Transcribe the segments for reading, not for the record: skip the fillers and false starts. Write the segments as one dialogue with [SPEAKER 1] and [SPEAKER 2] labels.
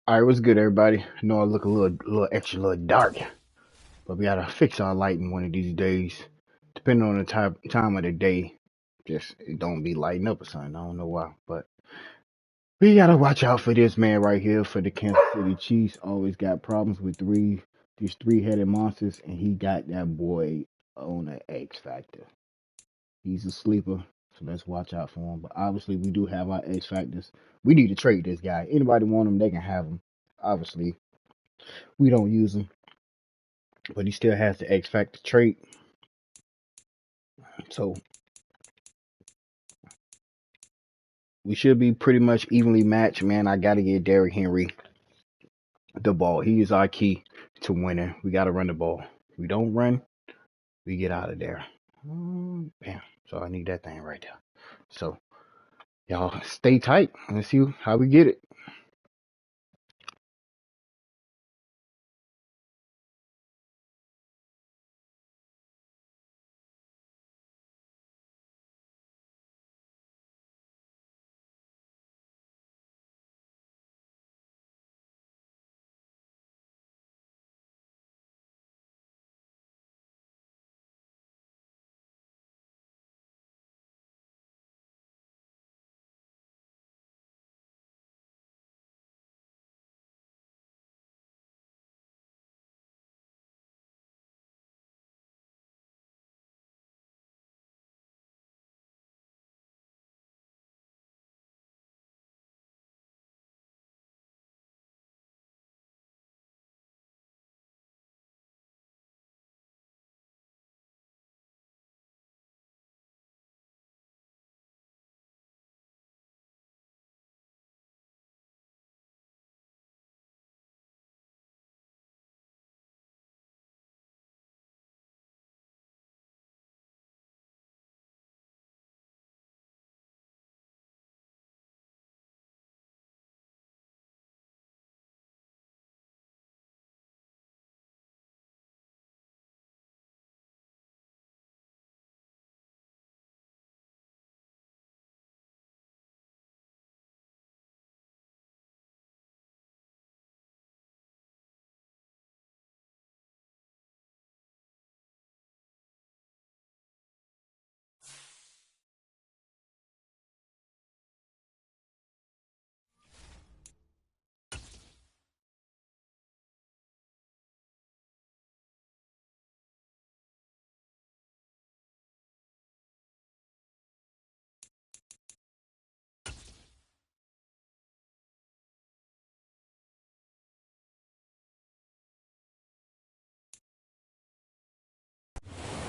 [SPEAKER 1] All right, what's good, everybody? I know I look a little extra, little dark, but we gotta fix our lighting one of these days. Depending on the time of the day, just it don't be lighting up or something. I don't know why, but we gotta watch out for this man right here for the Kansas City Chiefs. Always got problems with these three-headed monsters, and he got that boy on an X factor. He's a sleeper, so let's watch out for him. But obviously, we do have our X factors. We need to trade this guy. Anybody want him, they can have him. Obviously, we don't use him, but he still has the X Factor trait. So we should be pretty much evenly matched, man. I got to get Derrick Henry the ball. He is our key to winning. We got to run the ball. If we don't run, we get out of there. Bam. So I need that thing right there. So y'all stay tight. Let's see how we get it.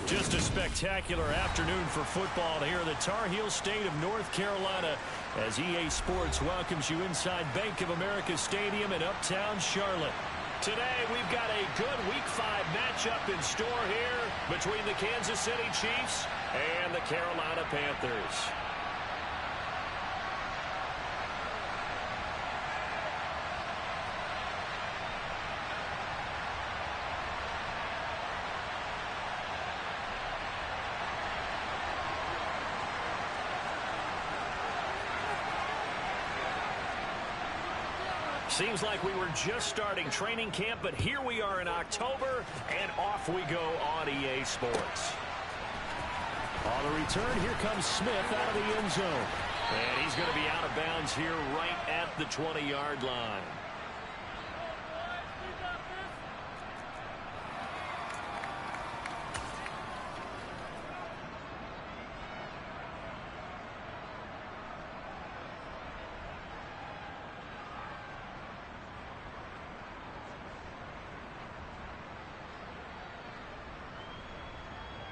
[SPEAKER 2] Just a spectacular afternoon for football here in the Tar Heel state of North Carolina as EA Sports welcomes you inside Bank of America Stadium in uptown Charlotte. Today, we've got a good Week 5 matchup in store here between the Kansas City Chiefs and the Carolina Panthers. Seems like we were just starting training camp, but here we are in October, and off we go on EA Sports. On the return, here comes Smith out of the end zone. And he's going to be out of bounds here right at the 20-yard line.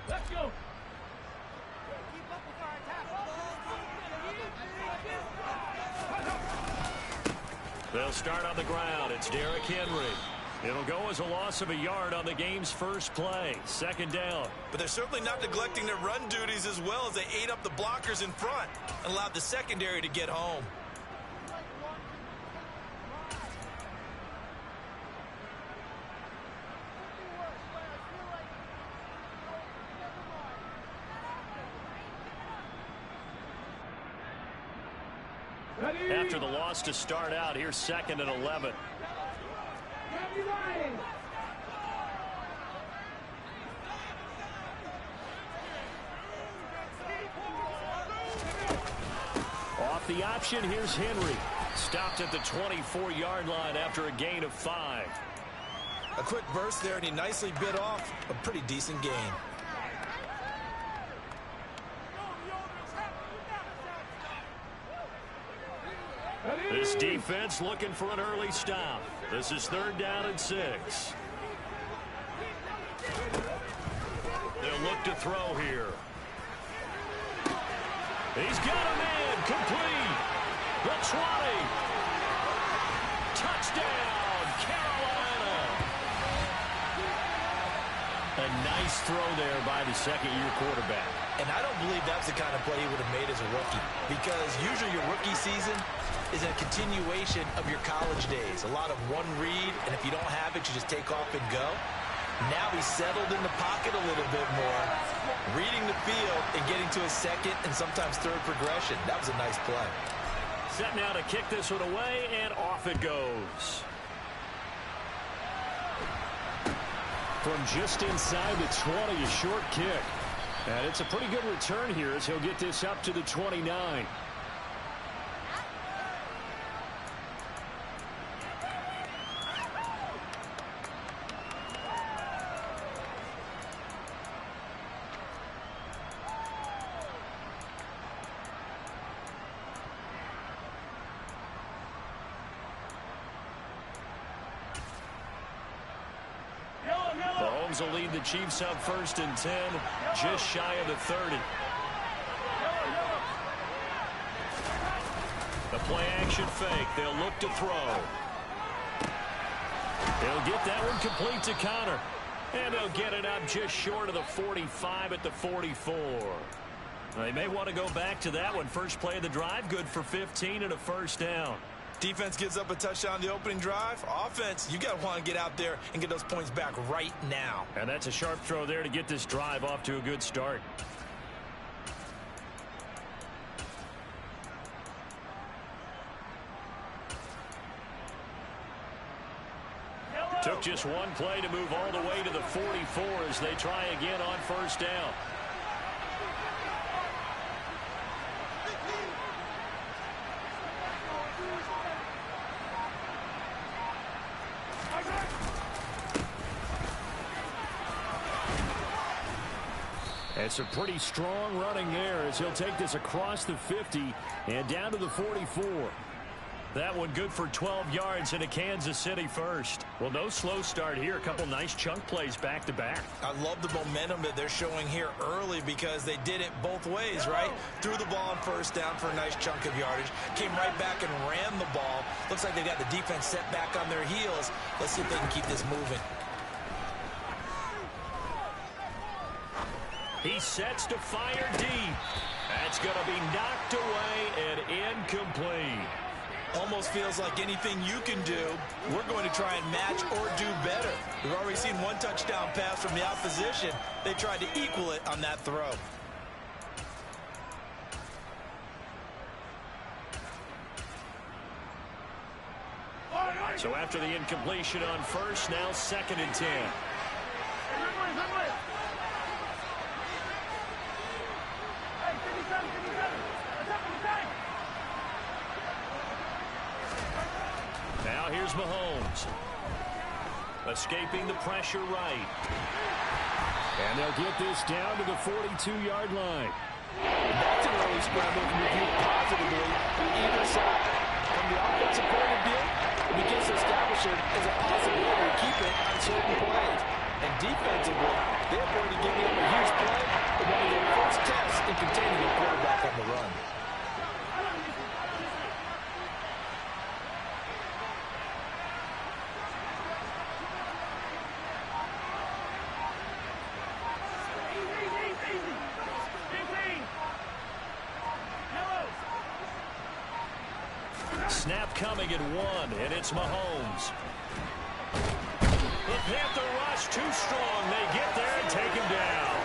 [SPEAKER 3] Let's go.
[SPEAKER 2] They'll start on the ground. It's Derrick Henry. It'll go as a loss of a yard on the game's first play. Second down.
[SPEAKER 4] But they're certainly not neglecting their run duties as well as they ate up the blockers in front and allowed the secondary to get home.
[SPEAKER 3] Ready?
[SPEAKER 2] After the loss to start out, here's 2nd and 11. Off the option, here's Henry. Stopped at the 24-yard line after a gain of 5.
[SPEAKER 4] A quick burst there, and he nicely bit off a pretty decent gain.
[SPEAKER 2] This defense looking for an early stop. This is 3rd down and 6. They'll look to throw here. He's got a man, complete. The 20. Touchdown, Carolina. A nice throw there by the second-year quarterback.
[SPEAKER 4] And I don't believe that's the kind of play he would have made as a rookie, because usually your rookie season is a continuation of your college days. A lot of one read, and if you don't have it, you just take off and go. Now he's settled in the pocket a little bit more, reading the field and getting to his second and sometimes third progression. That was a nice play.
[SPEAKER 2] Set now to kick this one away, and off it goes. From just inside the 20, a short kick. And it's a pretty good return here as he'll get this up to the 29. Mahomes will lead the Chiefs up 1st and 10, just shy of the 30. The play action fake. They'll look to throw. They'll get that one complete to Connor. And they'll get it up just short of the 45 at the 44. They may want to go back to that one. First play of the drive, good for 15 and a 1st down.
[SPEAKER 4] Defense gives up a touchdown the opening drive. Offense, you got to want to get out there and get those points back right now.
[SPEAKER 2] And that's a sharp throw there to get this drive off to a good start. Took just one play to move all the way to the 44 as they try again on 1st down. It's a pretty strong running there as he'll take this across the 50 and down to the 44. That one good for 12 yards in a Kansas City first. Well, no slow start here. A couple nice chunk plays back-to-back.
[SPEAKER 4] I love the momentum that they're showing here early because they did it both ways, right? Threw the ball on 1st down for a nice chunk of yardage. Came right back and ran the ball. Looks like they got the defense set back on their heels. Let's see if they can keep this moving.
[SPEAKER 2] He sets to fire deep. That's going to be knocked away and incomplete.
[SPEAKER 4] Almost feels like anything you can do, we're going to try and match or do better. We've already seen one touchdown pass from the opposition. They tried to equal it on that throw.
[SPEAKER 2] So after the incompletion on 1st, now 2nd and 10. Now here's Mahomes. Escaping the pressure right. And they'll get this down to the 42-yard line.
[SPEAKER 5] That's an early scramble can be viewed positively on either side. From the offensive point of view, it begins to establish it as a possibility to keep it on certain plays. And defensively, they're going to give him a huge play in one of their first tests in containing a quarterback on the run.
[SPEAKER 2] Snap coming at 1, and it's Mahomes. The Panther rush too strong. They get there and take him down.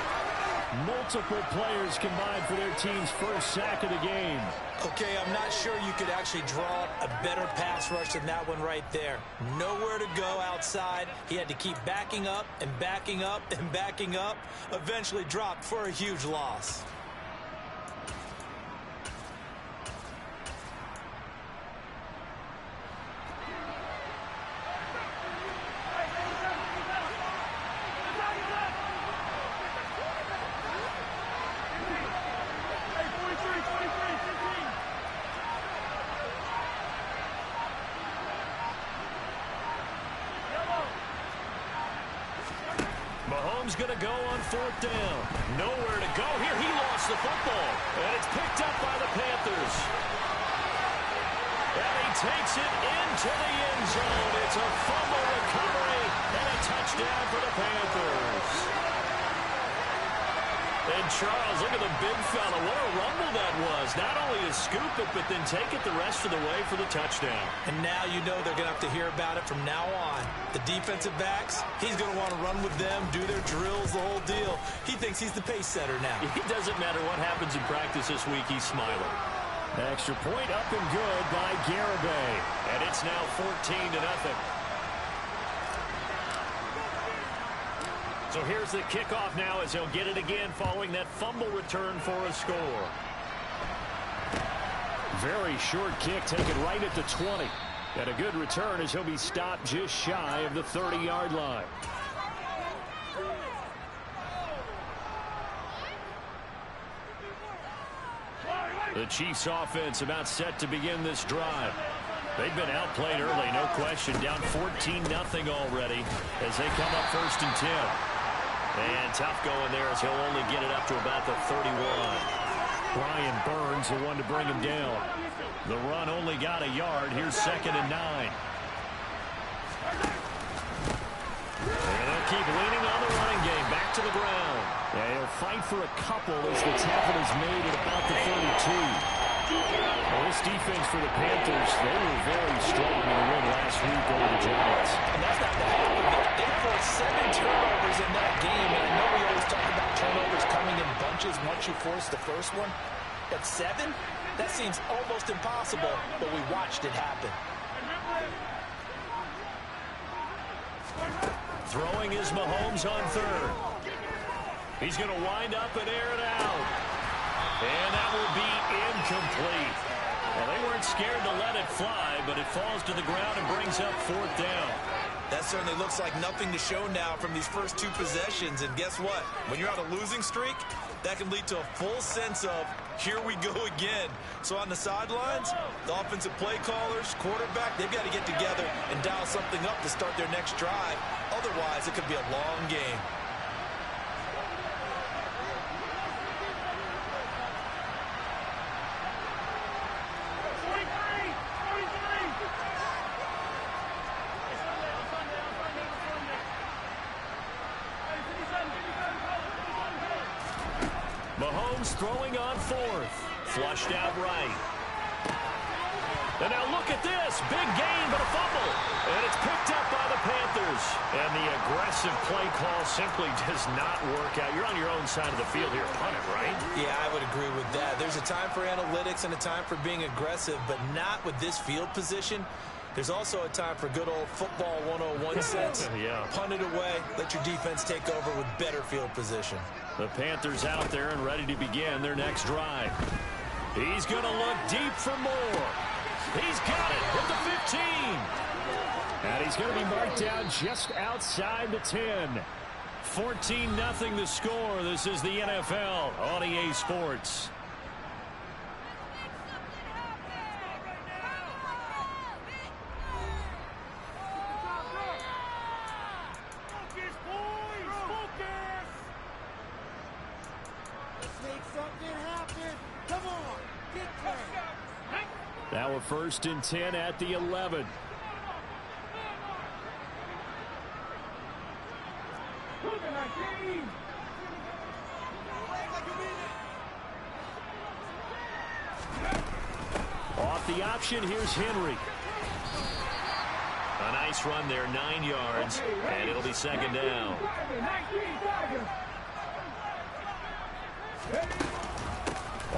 [SPEAKER 2] Multiple players combined for their team's first sack of the game.
[SPEAKER 4] Okay, I'm not sure you could actually draw a better pass rush than that one right there. Nowhere to go outside. He had to keep backing up and backing up and backing up. Eventually dropped for a huge loss.
[SPEAKER 2] Mahomes going to go on 4th down. Nowhere to go. Here he lost the football. And it's picked up by the Panthers. And he takes it into the end zone. It's a fumble recovery and a touchdown for the Panthers. And Charles, look at the big fella. What a rumble that was. Not only to scoop it, but then take it the rest of the way for the touchdown.
[SPEAKER 4] And now you know they're going to have to hear about it from now on. The defensive backs, he's going to want to run with them, do their drills, the whole deal. He thinks he's the pace setter now.
[SPEAKER 2] It doesn't matter what happens in practice this week, he's smiling. Extra point up and good by Garibay. And it's now 14-0. So here's the kickoff now as he'll get it again following that fumble return for a score. Very short kick taken right at the 20. And a good return as he'll be stopped just shy of the 30-yard line. The Chiefs offense about set to begin this drive. They've been outplayed early, no question. Down 14-0 already as they come up 1st and 10. And tough going there as he'll only get it up to about the 31. Brian Burns, the one to bring him down. The run only got a yard. Here's 2nd and 9. And they'll keep leaning on the running game. Back to the ground. And he'll fight for a couple as the tackle is made at about the 32. Well, this defense for the Panthers, they were very strong in the win last week over the Giants.
[SPEAKER 4] And that's not the half of it. They forced 7 turnovers in that game. And I know we always talk about turnovers coming in bunches once you force the first one. But 7? That seems almost impossible, but we watched it happen.
[SPEAKER 2] Throwing is Mahomes on 3rd. He's going to wind up and air it out. And that will be incomplete. Well, they weren't scared to let it fly, but it falls to the ground and brings up 4th down.
[SPEAKER 4] That certainly looks like nothing to show now from these first 2 possessions. And guess what? When you're on a losing streak, that can lead to a full sense of, here we go again. So on the sidelines, the offensive play callers, quarterback, they've got to get together and dial something up to start their next drive. Otherwise, it could be a long game.
[SPEAKER 2] Mahomes throwing on 4th. Flushed out right. And now look at this. Big gain, but a fumble. And it's picked up by the Panthers. And the aggressive play call simply does not work out. You're on your own side of the field here. Punt it, right?
[SPEAKER 4] Yeah, I would agree with that. There's a time for analytics and a time for being aggressive, but not with this field position. There's also a time for good old football 101 sense.
[SPEAKER 2] Yeah.
[SPEAKER 4] Punt it away. Let your defense take over with better field position.
[SPEAKER 2] The Panthers out there and ready to begin their next drive. He's going to look deep for more. He's got it at the 15. And he's going to be marked down just outside the 10. 14-0 the score. This is the NFL on EA Sports. Now a 1st and 10 at the 11. Off the option, here's Henry. A nice run there, 9 yards, and it'll be 2nd down.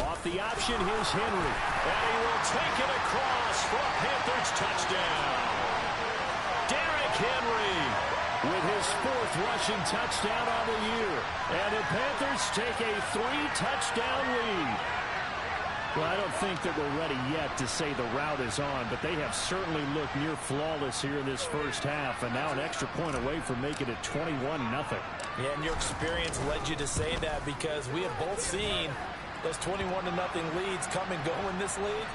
[SPEAKER 2] Off the option, here's Henry. And he will take it across for a Panthers touchdown. Derrick Henry with his 4th rushing touchdown on the year. And the Panthers take a 3-touchdown lead. Well, I don't think that we're ready yet to say the route is on, but they have certainly looked near flawless here in this first half, and now an extra point away from making it 21-0.
[SPEAKER 4] Yeah, and your experience led you to say that, because we have both seen those 21-0 leads come and go in this league.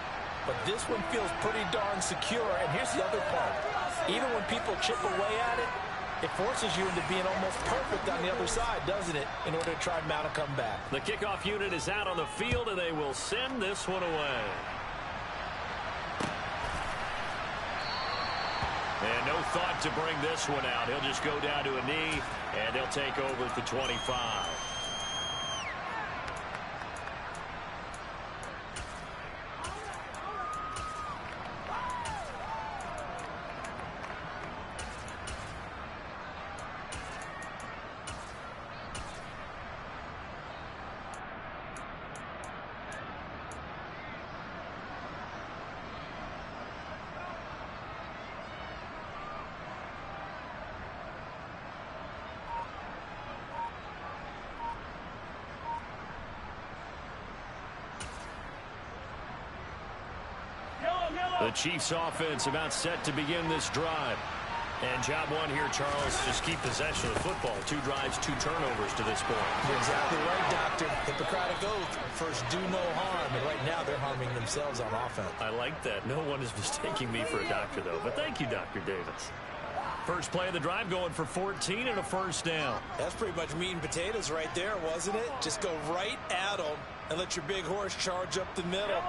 [SPEAKER 4] But this one feels pretty darn secure. And here's the other part. Even when people chip away at it, it forces you into being almost perfect on the other side, doesn't it, in order to try and mount a comeback.
[SPEAKER 2] The kickoff unit is out on the field, and they will send this one away. And no thought to bring this one out. He'll just go down to a knee, and he'll take over at the 25. The Chiefs offense about set to begin this drive. And job one here, Charles, just keep possession of the football. 2 drives, 2 turnovers to this point.
[SPEAKER 4] You're exactly right, Doctor. Hippocratic oath. First, do no harm. And right now, they're harming themselves on offense.
[SPEAKER 2] I like that. No one is mistaking me for a doctor, though. But thank you, Dr. Davis. First play of the drive going for 14 and a first down.
[SPEAKER 4] That's pretty much meat and potatoes right there, wasn't it? Just go right at them and let your big horse charge up the middle.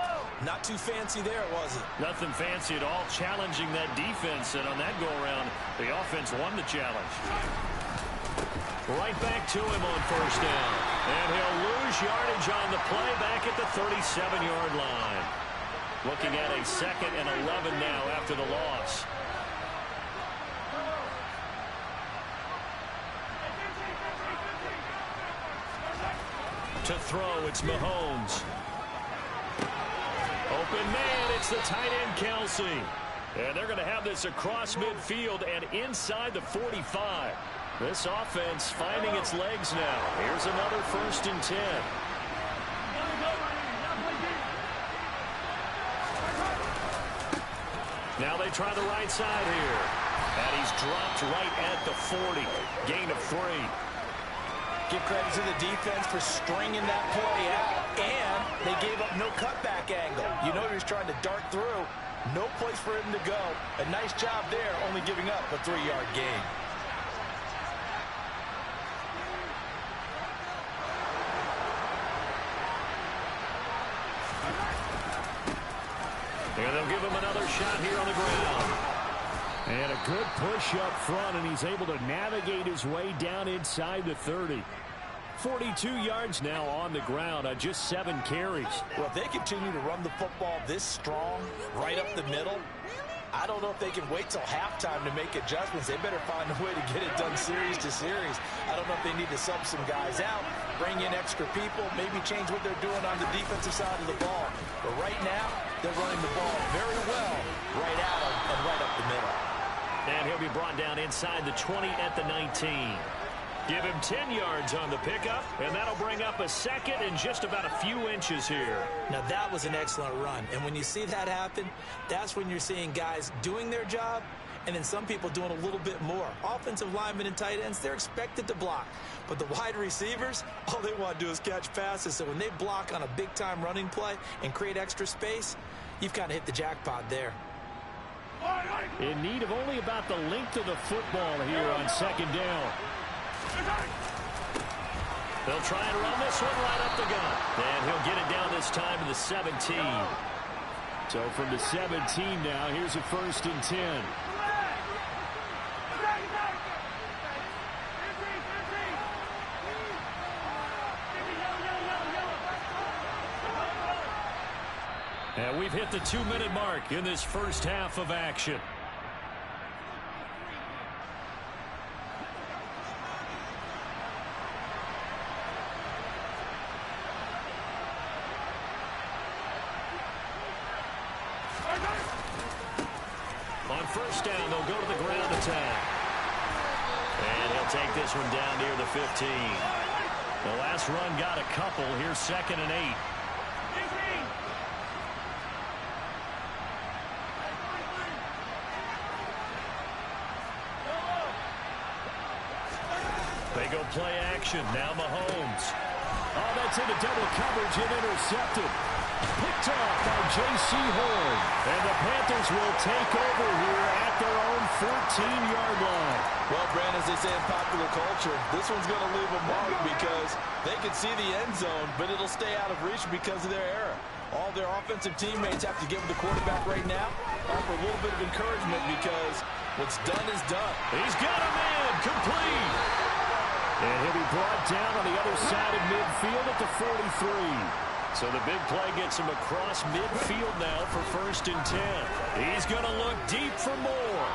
[SPEAKER 4] Not too fancy there, was it?
[SPEAKER 2] Nothing fancy at all, challenging that defense. And on that go-around, the offense won the challenge. Right back to him on first down. And he'll lose yardage on the play back at the 37-yard line. Looking at a 2nd and 11 now after the loss. To throw, it's Mahomes. Open man, it's the tight end, Kelsey. And they're going to have this across midfield and inside the 45. This offense finding its legs now. Here's another 1st and 10. Now they try the right side here. And he's dropped right at the 40. Gain of 3.
[SPEAKER 4] Give credit to the defense for stringing that play out, and they gave up no cutback angle. You know he was trying to dart through. No place for him to go. A nice job there, only giving up a 3-yard gain.
[SPEAKER 2] And they'll give him another shot here on the ground. And a good push up front, and he's able to navigate his way down inside the 30. 42 yards now on the ground on just 7 carries.
[SPEAKER 4] Well, if they continue to run the football this strong, right up the middle, I don't know if they can wait till halftime to make adjustments. They better find a way to get it done series to series. I don't know if they need to sub some guys out, bring in extra people, maybe change what they're doing on the defensive side of the ball. But right now, they're running the ball very well right at them and right up the middle.
[SPEAKER 2] And he'll be brought down inside the 20 at the 19. Give him 10 yards on the pickup, and that'll bring up a 2nd and just about a few inches here.
[SPEAKER 4] Now, that was an excellent run. And when you see that happen, that's when you're seeing guys doing their job and then some people doing a little bit more. Offensive linemen and tight ends, they're expected to block. But the wide receivers, all they want to do is catch passes. So when they block on a big-time running play and create extra space, you've kind of hit the jackpot there.
[SPEAKER 2] In need of only about the length of the football here on 2nd down. They'll try and run this one right up the gut. And he'll get it down this time to the 17. So from the 17 now, here's a 1st and 10. And we've hit the 2-minute mark in this first half of action. On first down, they'll go to the ground attack. And he'll take this one down near the 15. The last run got a couple. Here's 2nd and 8. They go play action. Now Mahomes. Oh, that's into double coverage and intercepted. Picked off by J.C. Horn. And the Panthers will take over here at their own 14-yard line.
[SPEAKER 5] Well, Brandon, as they say in popular culture, this one's going to leave a mark because they can see the end zone, but it'll stay out of reach because of their error. All their offensive teammates have to give the quarterback right now offer a little bit of encouragement because what's done is done.
[SPEAKER 2] He's got a man complete. And he'll be brought down on the other side of midfield at the 43. So the big play gets him across midfield now for 1st and 10. He's going to look deep for more.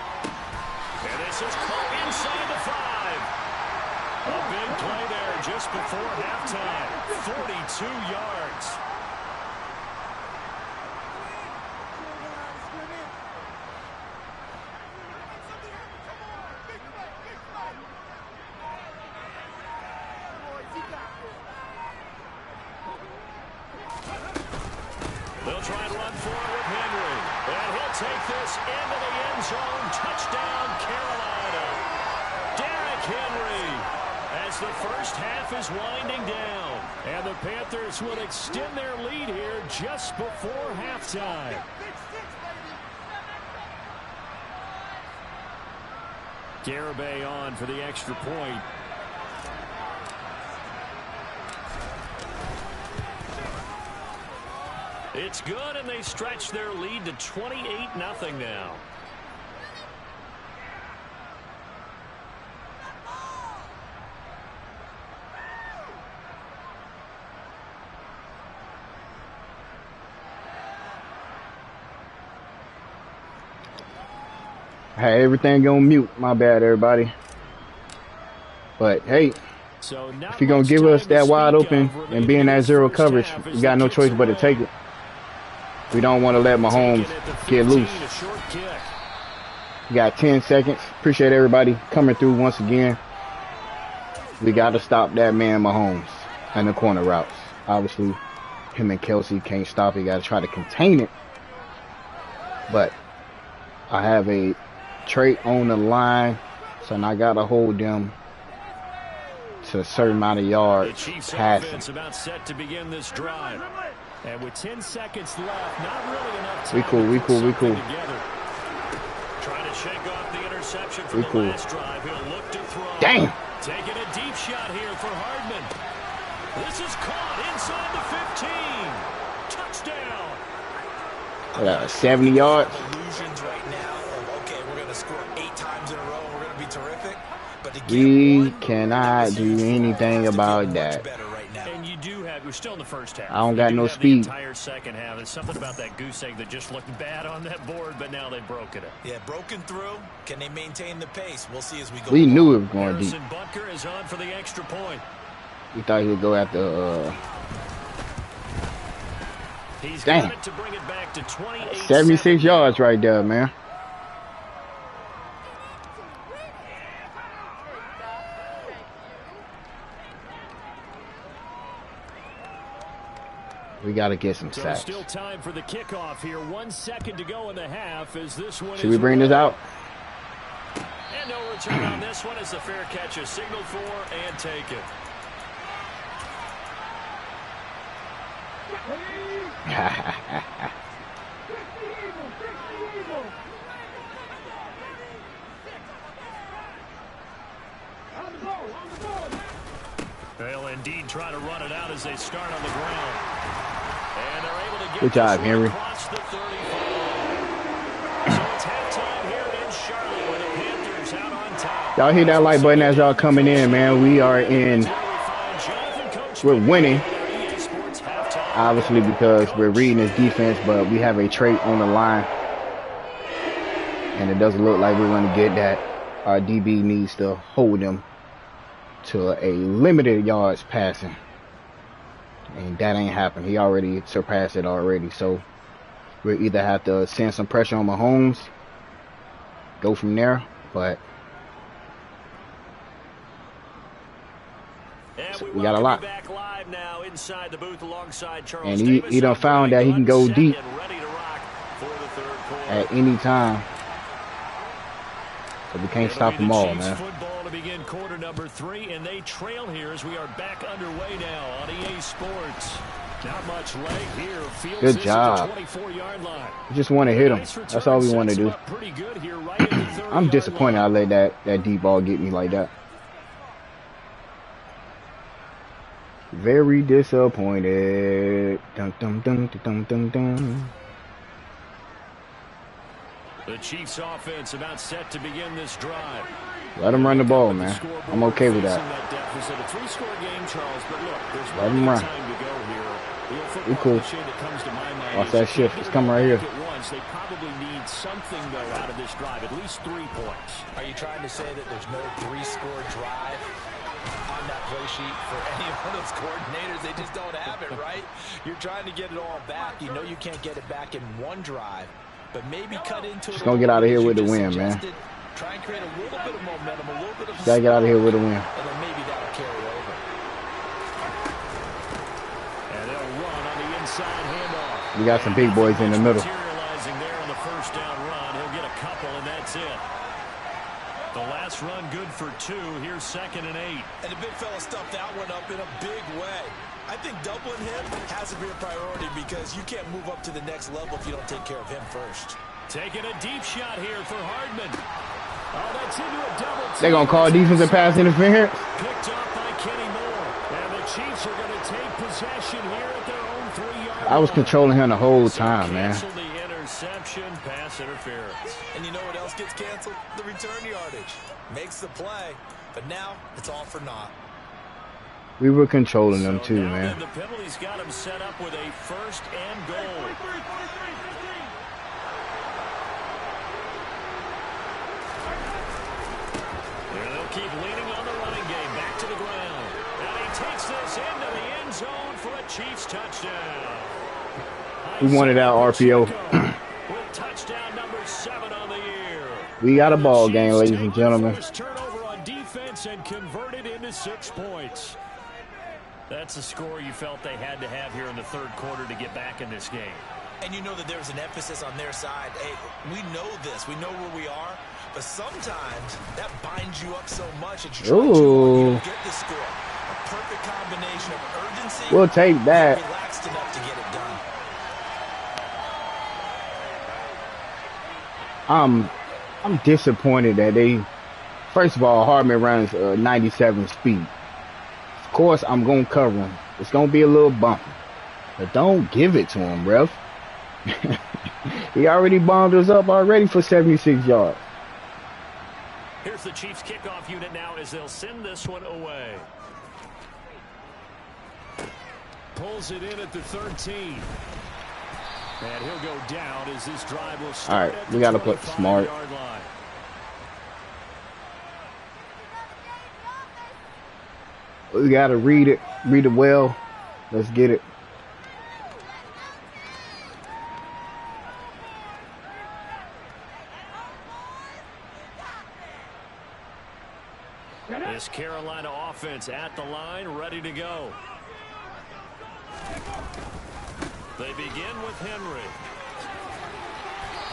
[SPEAKER 2] And this is caught inside the 5. A big play there just before halftime. 42 yards. They'll try and run forward with Henry. And he'll take this into the end zone. Touchdown, Carolina. Derrick Henry as the first half is winding down. And the Panthers will extend their lead here just before halftime. Garibay on for the extra point. It's good, and they stretch their lead to 28-0 now.
[SPEAKER 1] Hey, everything on mute. My bad, everybody. But hey,
[SPEAKER 2] so
[SPEAKER 1] if you're gonna give us that wide open and being that zero coverage, we got no choice but to take it. We don't want to let Mahomes get loose. We got 10 seconds. Appreciate everybody coming through once again. We got to stop that man Mahomes and the corner routes. Obviously, him and Kelsey can't stop it. You got to try to contain it. But I have a trait on the line, so I got to hold them to a certain amount of yards passing.
[SPEAKER 2] About set to begin this drive. And with 10 seconds left, not really enough time.
[SPEAKER 1] We cool.
[SPEAKER 2] Together. Trying to shake off the interception from the last drive. He'll look to throw.
[SPEAKER 1] Damn.
[SPEAKER 2] Taking a deep shot here for Hardman. This is caught inside the 15. Touchdown.
[SPEAKER 1] 70 yards.
[SPEAKER 5] Illusions right now of, okay, we're going to score 8 times in a row. We're going to be terrific. But
[SPEAKER 1] we cannot do anything about that.
[SPEAKER 2] And you do have, we're still in the first half.
[SPEAKER 1] I don't got no speed.
[SPEAKER 2] The entire second half. There's something about that goose egg that just looked bad on that board, but now they've broken it.
[SPEAKER 5] Yeah, broken through. Can they maintain the pace? We'll see as we go.
[SPEAKER 1] We knew it was going deep.
[SPEAKER 2] Butker is on for the extra point.
[SPEAKER 1] We thought he would go after
[SPEAKER 2] He's
[SPEAKER 1] damn.
[SPEAKER 2] got it to bring it back to 28.
[SPEAKER 1] 76 yards right there, man. We got to get some sacks.
[SPEAKER 2] Still time for the kickoff here. 1 second to go in the half as this one
[SPEAKER 1] Should we bring this out?
[SPEAKER 2] And no return on this one as the fair catch is signaled for and taken. They'll indeed try to run it out as they start on the ground. And they're able to get
[SPEAKER 1] good job, Henry.
[SPEAKER 2] across the 35. So it's halftime here in Charlotte with the Panthers out on top.
[SPEAKER 1] Y'all hit that like button as y'all coming in, man. We are in. We're winning. Obviously because we're reading his defense, but we have a trait on the line. And it doesn't look like we're going to get that. Our DB needs to hold him to a limited yards passing. And that ain't happened. He already surpassed it already. So we'll either have to send some pressure on Mahomes go from there. But we got a lot.
[SPEAKER 2] Back live now inside the booth alongside Charles
[SPEAKER 1] And
[SPEAKER 2] Davis.
[SPEAKER 1] he done found that he can go deep at any time. So we can't stop them all, man.
[SPEAKER 2] Football to begin quarter number 3, and they trail here as we are back underway now on EA Sports. Not much leg here. Fields
[SPEAKER 1] good job.
[SPEAKER 2] 24-yard line.
[SPEAKER 1] We just want to hit him. That's all we want to do.
[SPEAKER 2] Pretty good here, right at the 30-yard
[SPEAKER 1] I'm disappointed
[SPEAKER 2] line.
[SPEAKER 1] I let that deep ball get me like that. Very disappointed. Dun, dun, dun, dun, dun, dun.
[SPEAKER 2] The Chiefs offense about set to begin this drive.
[SPEAKER 1] Let them run the ball, man. I'm okay with that.
[SPEAKER 2] A 3-score game, Charles, but look, there's
[SPEAKER 1] let them run.
[SPEAKER 2] time to go here.
[SPEAKER 1] We cool. Watch that shift. It's coming right here.
[SPEAKER 2] They probably need something, though, out of this drive, at least 3 points.
[SPEAKER 4] Are you trying to say that there's no 3-score drive on that play sheet for any one of those coordinators? They just don't have it, right? You're trying to get it all back. You know you can't get it back in one drive, but maybe cut into it.
[SPEAKER 1] Just gonna get out of here with the win, man.
[SPEAKER 4] Try and create a little bit of momentum, a little bit of
[SPEAKER 1] gotta get out of here with a win.
[SPEAKER 4] And then maybe that'll carry over.
[SPEAKER 2] And they'll run on the inside handoff.
[SPEAKER 1] We got some big boys in the middle.
[SPEAKER 2] Materializing there on the first down run. He'll get a couple, and that's it. The last run good for 2. Here's 2nd and 8.
[SPEAKER 4] And the big fella stuffed that one up in a big way. I think doubling him has to be a priority because you can't move up to the next level if you don't take care of him first.
[SPEAKER 2] Taking a deep shot here for Hardman. Oh, that's into a double team.
[SPEAKER 1] They're going to call defensive pass interference.
[SPEAKER 2] Picked up by Kenny Moore. And the Chiefs are going to take possession here at their own 3-yard line.
[SPEAKER 1] I was controlling him the whole time, man.
[SPEAKER 2] Cancel the interception, pass interference.
[SPEAKER 4] And you know what else gets canceled? The return yardage. Makes the play, but now it's all for naught.
[SPEAKER 1] We were controlling them too, man.
[SPEAKER 2] The penalty's got him set up with a 1st and goal. Keep leaning on the running game. Back to the ground. And he takes this into the end zone for a Chiefs touchdown.
[SPEAKER 1] We wanted our RPO.
[SPEAKER 2] With touchdown number 7 on the year.
[SPEAKER 1] We got a ball game, ladies and gentlemen.
[SPEAKER 2] Turnover on defense and converted into 6 points. That's the score you felt they had to have here in the 3rd quarter to get back in this game.
[SPEAKER 4] And you know that there's an emphasis on their side. Hey, we know this. We know where we are. But sometimes that binds you up so much that you're trying to get the score. A perfect combination of urgency.
[SPEAKER 1] We'll take that.
[SPEAKER 4] Relaxed enough to get it done.
[SPEAKER 1] I'm disappointed that they. First of all, Hardman runs 97 speed. Of course, I'm gonna cover him. It's gonna be a little bumpy, but don't give it to him, ref. He already bombed us up already for 76 yards.
[SPEAKER 2] Here's the Chiefs kickoff unit now as they'll send this one away. Pulls it in at the 13. And he'll go down as this drive will start.
[SPEAKER 1] All right, we got to put smart. We got to read it well. Let's get it.
[SPEAKER 2] This Carolina offense at the line, ready to go. They begin with Henry.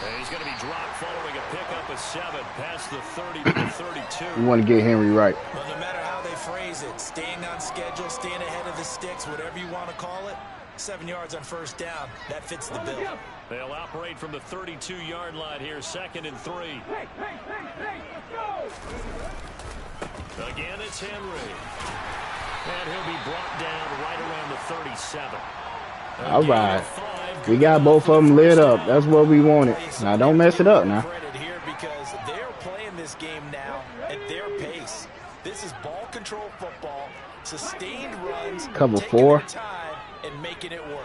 [SPEAKER 2] And he's going to be dropped following a pickup of 7 past the 30 to the 32.
[SPEAKER 1] We want to get Henry right.
[SPEAKER 4] Well, no matter how they phrase it, staying on schedule, staying ahead of the sticks, whatever you want to call it, 7 yards on first down, that fits the bill.
[SPEAKER 2] They'll operate from the 32-yard line here, 2nd and 3. Again, it's Henry. And he'll be brought down right around the 37.
[SPEAKER 1] All right. We got both of them lit up. That's what we wanted. Now, don't mess it up now.
[SPEAKER 4] Here because they're playing this game now at their pace. This is ball control football, sustained runs,
[SPEAKER 1] cover 4.
[SPEAKER 4] Time and making it work.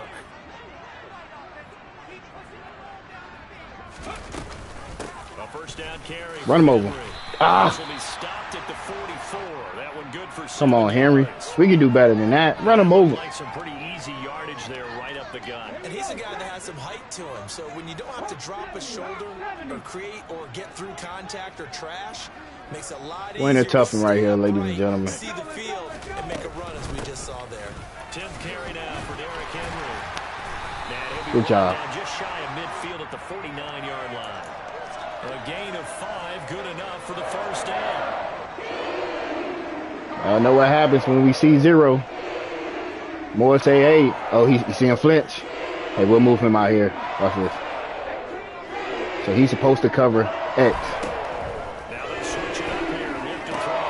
[SPEAKER 2] First down carry.
[SPEAKER 1] Run him over. Ah.
[SPEAKER 2] This will be stopped at the 44. That one good for 7
[SPEAKER 1] Come on, Henry.
[SPEAKER 2] yards.
[SPEAKER 1] We can do better than that. Run him over.
[SPEAKER 2] Like some pretty easy yardage there right up the gut.
[SPEAKER 4] And he's a guy that has some height to him. So when you don't have to drop a shoulder or create or get through contact or trash, makes it a lot easier.
[SPEAKER 1] We're in a tough one right here, ladies and gentlemen.
[SPEAKER 4] See the field and make a run as we just saw there.
[SPEAKER 2] 10th carry now for Derrick Henry.
[SPEAKER 1] Good job.
[SPEAKER 2] Just shy of midfield at the 49-yard line. A gain of 5, good enough for the first down.
[SPEAKER 1] I know what happens when we see 0. More say 8. Oh, he's seeing flinch. Hey, we'll move him out here. Watch this. So he's supposed to cover X.
[SPEAKER 2] Now they're switching up here. Lift and throw.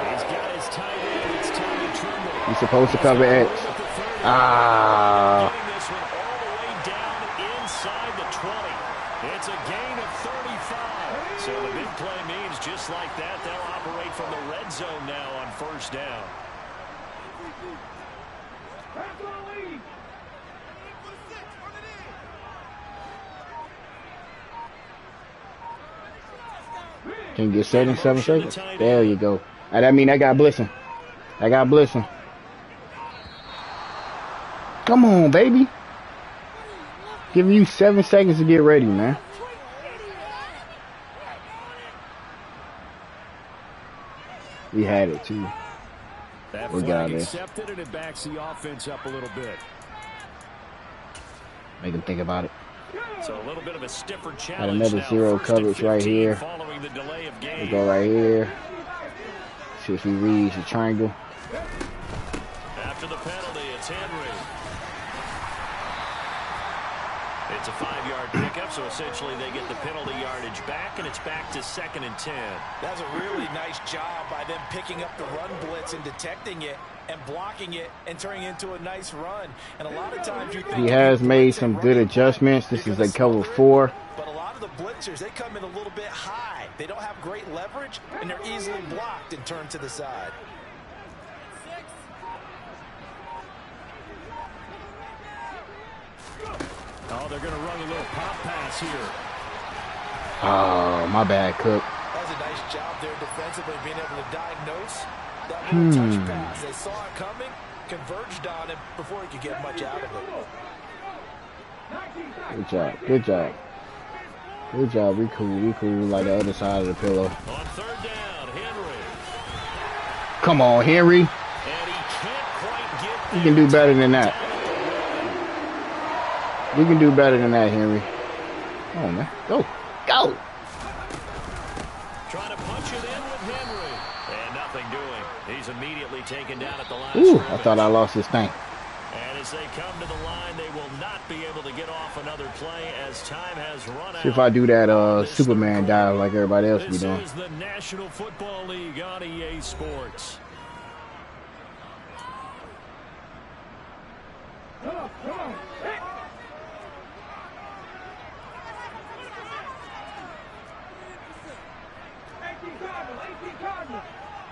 [SPEAKER 2] He's got his tight end. It's Tommy Tremble.
[SPEAKER 1] He's supposed to cover X. Ah.
[SPEAKER 2] Getting this one all the way down inside the 20. It's a gain of 35. So the big play means just like that, they'll operate from the red zone now on first down.
[SPEAKER 1] Can you get 7 seconds? There you go. I mean, I got blitzing. Come on, baby. Giving you 7 seconds to get ready, man. We had it too. We got it.
[SPEAKER 2] Accepted and it backs the offense up a little bit.
[SPEAKER 1] Make him think about it.
[SPEAKER 2] So a little bit of a stiffer
[SPEAKER 1] Got
[SPEAKER 2] challenge.
[SPEAKER 1] another
[SPEAKER 2] now.
[SPEAKER 1] 0
[SPEAKER 2] First and
[SPEAKER 1] coverage right
[SPEAKER 2] 15
[SPEAKER 1] here.
[SPEAKER 2] Following the delay of game.
[SPEAKER 1] We go right here. See if he reads the triangle.
[SPEAKER 2] After the penalty, it's Henry. It's a 5-yard pickup, so essentially they get the penalty yardage back, and it's back to 2nd and 10.
[SPEAKER 4] That's a really nice job by them picking up the run blitz and detecting it and blocking it and turning it into a nice run. And a lot of times you think
[SPEAKER 1] He has made some good adjustments. This is a cover 4.
[SPEAKER 4] But a lot of the blitzers, they come in a little bit high. They don't have great leverage, and they're easily blocked and turned to the side.
[SPEAKER 2] Oh, they're going to run a little pop pass here.
[SPEAKER 1] Oh, my bad, Cook.
[SPEAKER 4] That was a nice job there defensively, being able to diagnose that little touch pass. They saw it coming, converged on him before he could get much out of it.
[SPEAKER 1] Good job. Good job. Good job. We cool. We cool like the other side of the pillow.
[SPEAKER 2] On 3rd down, Henry.
[SPEAKER 1] Come on, Henry.
[SPEAKER 2] And he can't quite get
[SPEAKER 1] You can do better than that. We can do better than that, Henry. Come on, man. Go. Go.
[SPEAKER 2] Trying to punch it in with Henry. And nothing doing. He's immediately taken down at the line.
[SPEAKER 1] Ooh, I thought I lost this thing.
[SPEAKER 2] And as they come to the line, they will not be able to get off another play as time has run out.
[SPEAKER 1] See if I do that Superman dive like everybody else be doing.
[SPEAKER 2] This is the National Football League on EA Sports.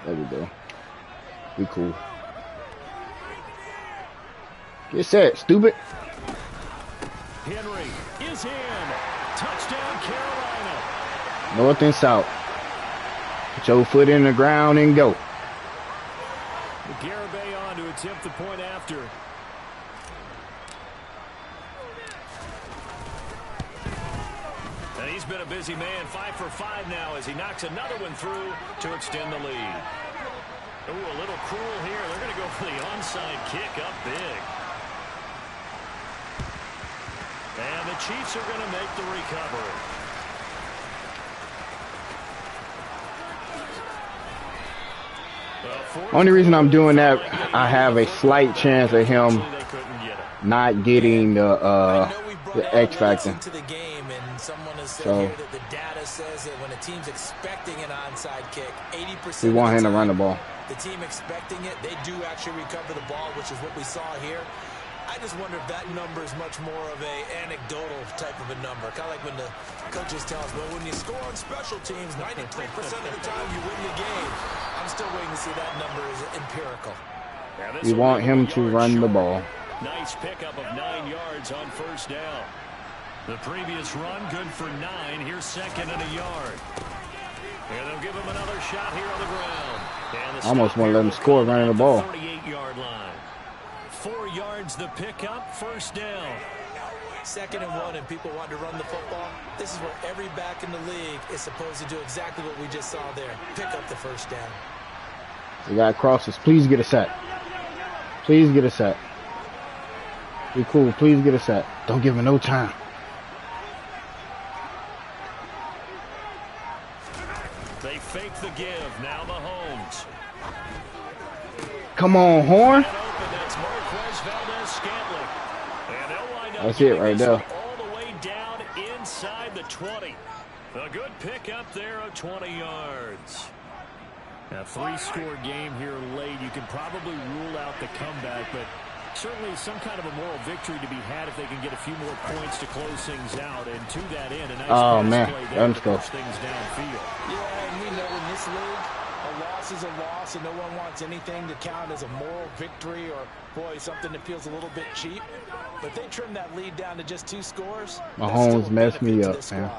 [SPEAKER 1] There we go. We cool. Get set, stupid.
[SPEAKER 2] Henry is in. Touchdown, Carolina.
[SPEAKER 1] North and south. Put your foot in the ground and go.
[SPEAKER 2] Garibay on to attempt the point after. And he's been a busy man, 5 for 5 now as he knocks another one through to extend the lead. Ooh, a little cruel here. They're going to go for the onside kick up big. And the Chiefs are going to make the recovery.
[SPEAKER 1] Only reason I'm doing that, I have a slight chance of him not getting the X factor. So
[SPEAKER 4] that the data says that when a team's expecting an onside kick, 80%
[SPEAKER 1] we want him to run the ball.
[SPEAKER 4] The team expecting it, they do actually recover the ball, which is what we saw here. I just wonder if that number is much more of a anecdotal type of a number. Kind of like when the coaches tell us, well, when you score on special teams, 93% of the time you win the game. I'm still waiting to see that number is empirical.
[SPEAKER 1] We want him to run the ball.
[SPEAKER 2] Nice pickup of 9 yards on first down. The previous run, good for 9. Here's second and a yard. And they'll give him another shot here on the ground. And the
[SPEAKER 1] I almost want to let him score running the ball.
[SPEAKER 2] 38-yard line. 4 yards the pickup, first down.
[SPEAKER 4] 2nd and 1, and people want to run the football. This is where every back in the league is supposed to do exactly what we just saw there. Pick up the first down.
[SPEAKER 1] We got crosses. Please get a sack. Please get a sack. Be cool. Please get a sack. Don't give him no time.
[SPEAKER 2] They fake the give. Now Mahomes.
[SPEAKER 1] Come on, Horn.
[SPEAKER 2] That's Marquez Valdez-Scantling. And they'll wind up
[SPEAKER 1] That's it right there.
[SPEAKER 2] all the way down inside the 20. A good pickup there of 20 yards. A 3-score game here late. You can probably rule out the comeback, but certainly some kind of a moral victory to be had if they can get a few more points to close things out. And to that end, a nice pass play there to push things downfield.
[SPEAKER 4] Yeah, and we know in this league, a loss is a loss, and no one wants anything to count as a moral victory or, boy, something that feels a little bit cheap. But they trim that lead down to just 2 scores.
[SPEAKER 1] Mahomes messed me up, man.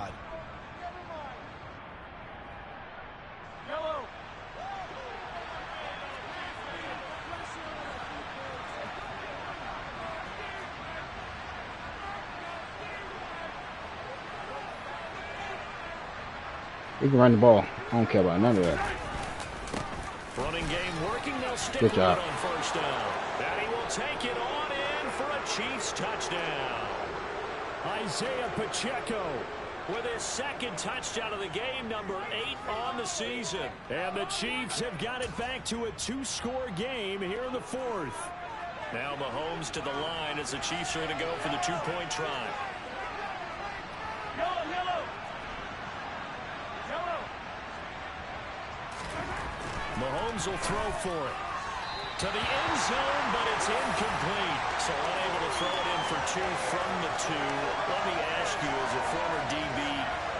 [SPEAKER 1] We can run the ball. I don't care about none of that.
[SPEAKER 2] Running game working. They'll stick
[SPEAKER 1] Good job.
[SPEAKER 2] on first down. And he will take it on in for a Chiefs touchdown. Isaiah Pacheco with his 2nd touchdown of the game, number 8 on the season. And the Chiefs have got it back to a 2-score game here in the 4th. Now Mahomes to the line as the Chiefs are going to go for the 2-point try. Mahomes will throw for it. To the end zone, but it's incomplete. So unable to throw it in for 2 from the 2. Let me ask you, as a former DB,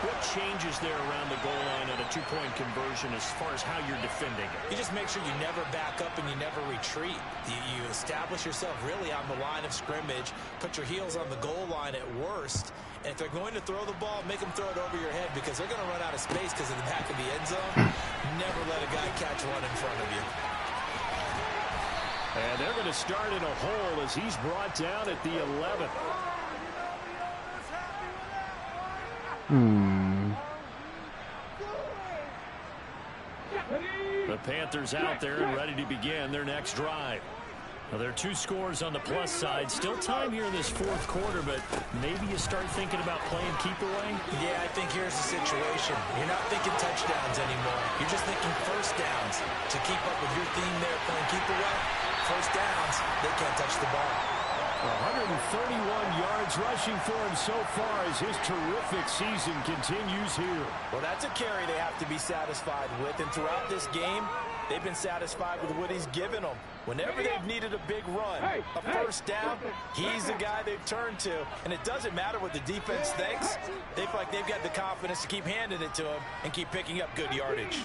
[SPEAKER 2] what changes there around the goal line on a 2-point conversion as far as how you're defending it?
[SPEAKER 4] You just make sure you never back up and you never retreat. You establish yourself really on the line of scrimmage, put your heels on the goal line at worst, and if they're going to throw the ball, make them throw it over your head because they're going to run out of space because of the back of the end zone. Never let a guy catch one in front of you.
[SPEAKER 2] And they're going to start in a hole as he's brought down at the 11. The Panthers out there and ready to begin their next drive. Well, there are 2 scores on the plus side. Still time here in this 4th quarter, but maybe you start thinking about playing keep away?
[SPEAKER 4] Yeah, I think here's the situation. You're not thinking touchdowns anymore. You're just thinking first downs. To keep up with your theme there, playing keep away, first downs, they can't touch the ball.
[SPEAKER 2] 131 yards rushing for him so far as his terrific season continues here.
[SPEAKER 4] Well, that's a carry they have to be satisfied with, and throughout this game, they've been satisfied with what he's given them. Whenever they've needed a big run, a first down, he's the guy they've turned to. And it doesn't matter what the defense thinks. They feel like they've got the confidence to keep handing it to him and keep picking up good yardage.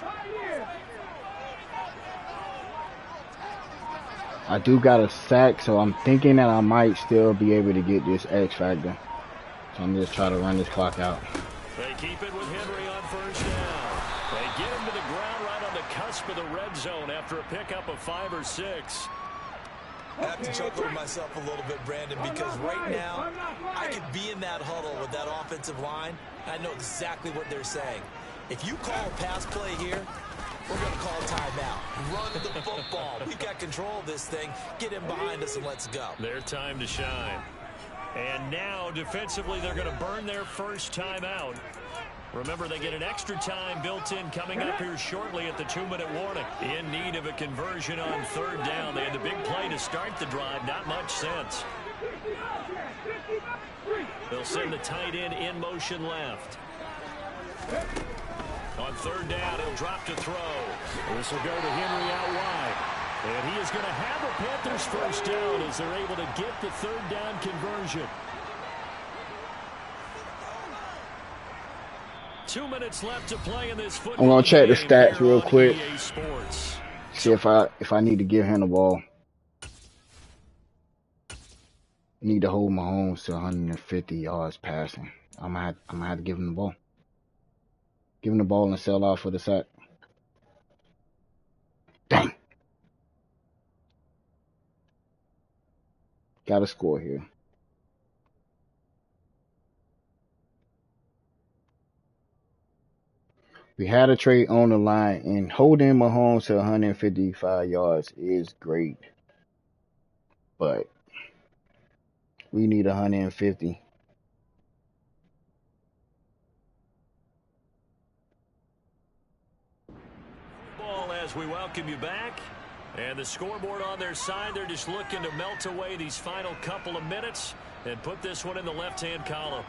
[SPEAKER 1] I do got a sack, so I'm thinking that I might still be able to get this X factor. So I'm just trying to run this clock out.
[SPEAKER 2] They keep it with Henry on first down. They get him to the ground right on the cusp of the red zone after a pickup of 5 or 6.
[SPEAKER 4] I have to chuckle to myself a little bit, Brandon, because right now I could be in that huddle with that offensive line. I know exactly what they're saying. If you call a pass play here, we're going to call timeout. Run the football. We've got control of this thing. Get in behind us and let's go.
[SPEAKER 2] Their time to shine. And now, defensively, they're going to burn their first timeout. Remember, they get an extra time built in coming up here shortly at the 2-minute warning. In need of a conversion on 3rd down. They had the big play to start the drive. Not much sense. They'll send the tight end in motion left. On 3rd down, he'll drop to throw. This will go to Henry out wide. And he is going to have the Panthers first down as they're able to get the 3rd down conversion. 2 minutes left to play in this football.
[SPEAKER 1] I'm gonna check the stats real quick.
[SPEAKER 2] EA Sports.
[SPEAKER 1] See if I need to give him the ball. Need to hold Mahomes to 150 yards passing. I'm gonna have to give him the ball. Give him the ball and sell out for the sack. Dang. Got to score here. We had a trade on the line, and holding Mahomes to 155 yards is great. But we need 150.
[SPEAKER 2] Ball as we welcome you back. And the scoreboard on their side, they're just looking to melt away these final couple of minutes and put this one in the left-hand column.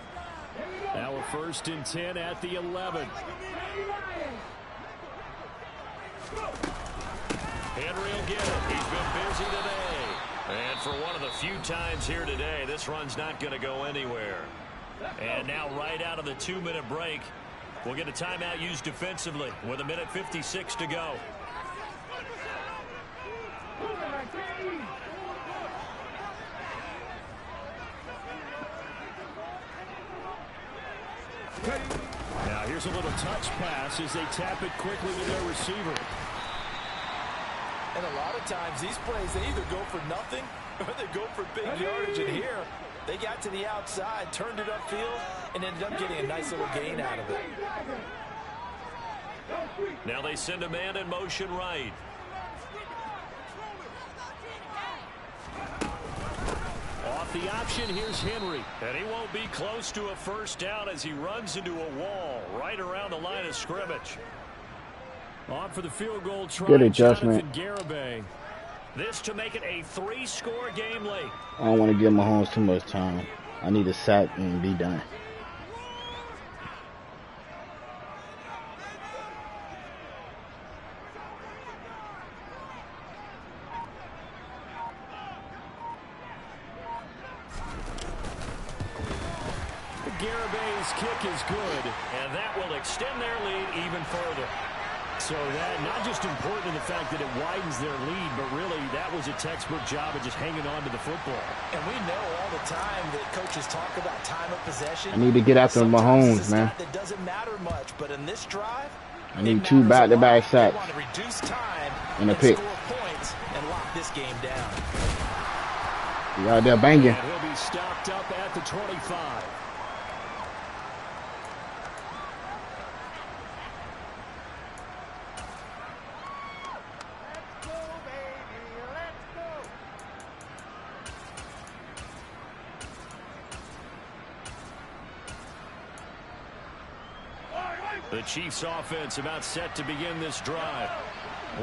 [SPEAKER 2] Now we're 1st and 10 at the 11. Henry will get it. He's been busy today. And for one of the few times here today, this run's not going to go anywhere. And now right out of the 2-minute break, we'll get a timeout used defensively with 1:56 to go. Now here's a little touch pass as they tap it quickly to their receiver.
[SPEAKER 4] And a lot of times these plays, they either go for nothing or they go for big yardage. And here, they got to the outside, turned it upfield, and ended up getting a nice little gain out of it.
[SPEAKER 2] Now they send a man in motion right. Off the option, here's Henry. And he won't be close to a first down as he runs into a wall right around the line of scrimmage. On for the field goal try.
[SPEAKER 1] Good adjustment.
[SPEAKER 2] Garibay. This to make it a 3-score game late.
[SPEAKER 1] I don't want to give Mahomes too much time. I need a sack and be done.
[SPEAKER 2] Garibay's kick is good, and that will extend their lead even further. So that not just important in the fact that it widens their lead, but really that was a textbook job of just hanging on to the football.
[SPEAKER 4] And we know all the time that coaches talk about time of possession.
[SPEAKER 1] I need to get after Mahomes, man.
[SPEAKER 4] That doesn't matter much, but in this drive,
[SPEAKER 1] I need 2 back-to-back sacks
[SPEAKER 4] want to reduce time
[SPEAKER 1] and a pick.
[SPEAKER 4] Score points and lock this game down.
[SPEAKER 1] You out there banging.
[SPEAKER 2] And he'll be stopped up at the 25. The Chiefs offense about set to begin this drive.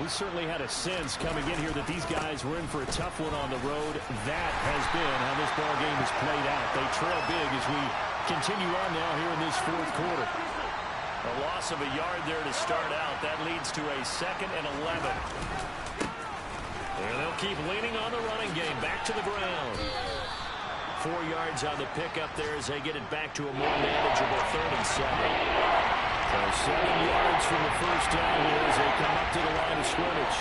[SPEAKER 2] We certainly had a sense coming in here that these guys were in for a tough one on the road. That has been how this ball game has played out. They trail big as we continue on now here in this 4th quarter. A loss of a yard there to start out. That leads to a 2nd and 11. And they'll keep leaning on the running game. Back to the ground. 4 yards on the pickup there as they get it back to a more manageable 3rd and 7. So 7 yards from the first down here as they come up to the line of scrimmage.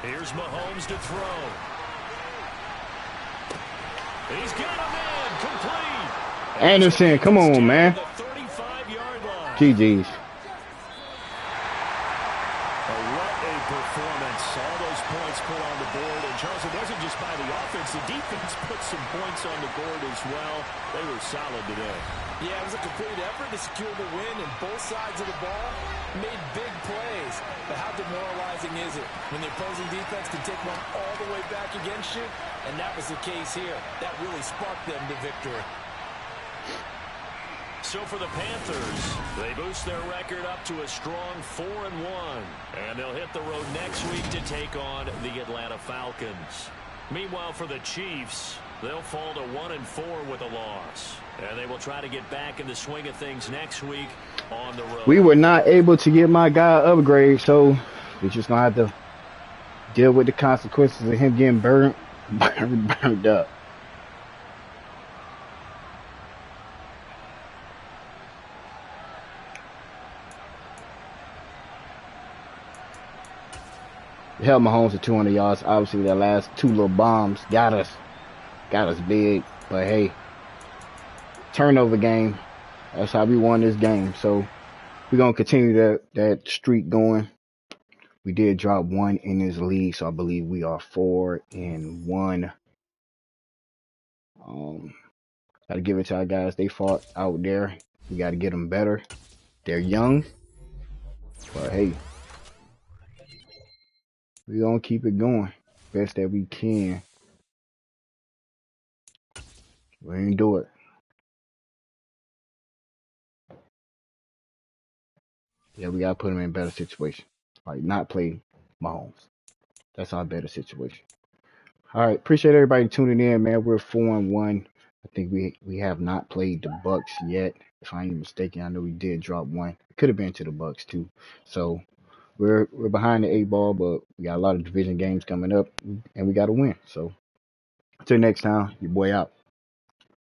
[SPEAKER 2] Here's Mahomes to throw. He's got a man complete.
[SPEAKER 1] Anderson, come on, man.
[SPEAKER 2] The 35-yard line.
[SPEAKER 1] GG's.
[SPEAKER 2] What a performance. All those points put on the board. And Charles, it wasn't just by the offense. The defense put some points on the board as well. They were solid today.
[SPEAKER 4] Yeah, it was a complete effort to secure the win, and both sides of the ball made big plays. But how demoralizing is it when the opposing defense can take one all the way back against you? And that was the case here. That really sparked them to victory.
[SPEAKER 2] So for the Panthers, they boost their record up to a strong 4-1. And they'll hit the road next week to take on the Atlanta Falcons. Meanwhile, for the Chiefs, they'll fall to 1-4 with a loss. And they will try to get back in the swing of things next week on the road.
[SPEAKER 1] We were not able to get my guy upgrade, so we're just going to have to deal with the consequences of him getting burned up. We held Mahomes to 200 yards. Obviously, that last two little bombs got us big. But hey, turnover game. That's how we won this game. So we're gonna continue that streak going. We did drop one in this league, so I believe we are 4-1. Got to give it to our guys. They fought out there. We got to get them better. They're young, but hey, we're gonna keep it going best that we can. We ain't do it. Yeah, we gotta put them in a better situation. Like not play Mahomes. That's our better situation. All right, appreciate everybody tuning in, man. We're 4-1. I think we have not played the Bucks yet. If I ain't mistaken, I know we did drop one. It could have been to the Bucks too. So we're behind the 8 ball, but we got a lot of division games coming up, and we got to win. So until next time, your boy out.